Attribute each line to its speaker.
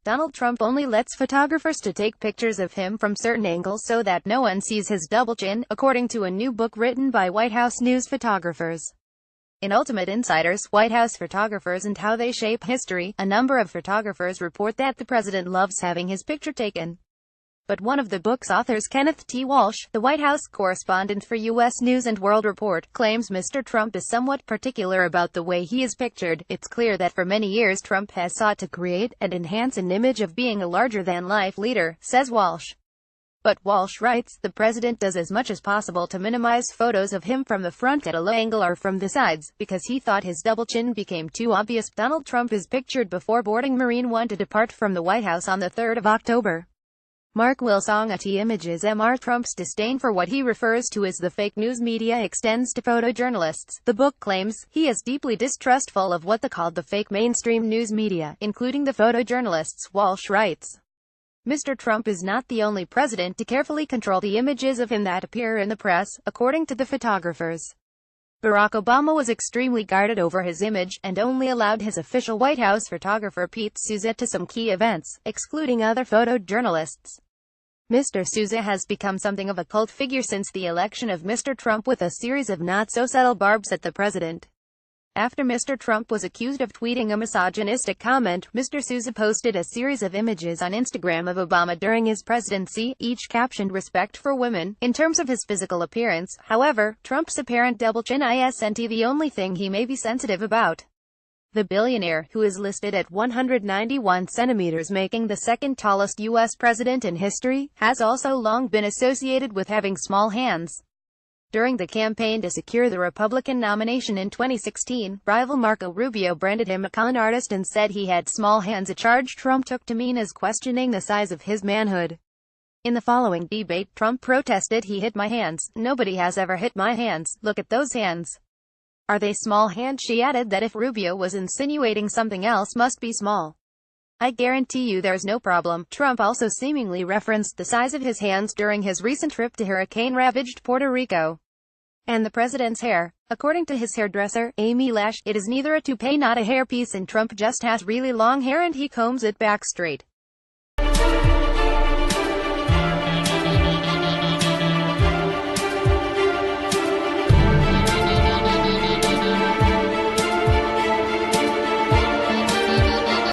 Speaker 1: Donald Trump only lets photographers to take pictures of him from certain angles so that no one sees his double chin, according to a new book written by White House news photographers. In Ultimate Insiders, White House Photographers and How They Shape History, a number of photographers report that the president loves having his picture taken. But one of the book's authors, Kenneth T. Walsh, the White House correspondent for U.S. News and World Report, claims Mr. Trump is somewhat particular about the way he is pictured. It's clear that for many years Trump has sought to create and enhance an image of being a larger-than-life leader, says Walsh. But Walsh writes, the president does as much as possible to minimize photos of him from the front at a low angle or from the sides, because he thought his double chin became too obvious. Donald Trump is pictured before boarding Marine One to depart from the White House on the 3rd of October. Mark Wilsong at Images Mr. Trump's disdain for what he refers to as the fake news media extends to photojournalists. The book claims he is deeply distrustful of what they called the fake mainstream news media, including the photojournalists. Walsh writes, Mr. Trump is not the only president to carefully control the images of him that appear in the press, according to the photographers. Barack Obama was extremely guarded over his image, and only allowed his official White House photographer Pete Souza to some key events, excluding other photojournalists. Mr. Souza has become something of a cult figure since the election of Mr. Trump, with a series of not-so-subtle barbs at the president. After Mr. Trump was accused of tweeting a misogynistic comment, Mr. Souza posted a series of images on Instagram of Obama during his presidency, each captioned "Respect for women." In terms of his physical appearance, however, Trump's apparent double chin isn't the only thing he may be sensitive about. The billionaire, who is listed at 191 centimeters, making the second tallest U.S. president in history, has also long been associated with having small hands. During the campaign to secure the Republican nomination in 2016, rival Marco Rubio branded him a con artist and said he had small hands, a charge Trump took to mean as questioning the size of his manhood. In the following debate, Trump protested, "He hit my hands. Nobody has ever hit my hands. Look at those hands. Are they small hands?" She added that if Rubio was insinuating something else must be small. "I guarantee you there's no problem." Trump also seemingly referenced the size of his hands during his recent trip to hurricane-ravaged Puerto Rico. And the president's hair. According to his hairdresser, Amy Lash, it is neither a toupee nor a hairpiece, and Trump just has really long hair and he combs it back straight.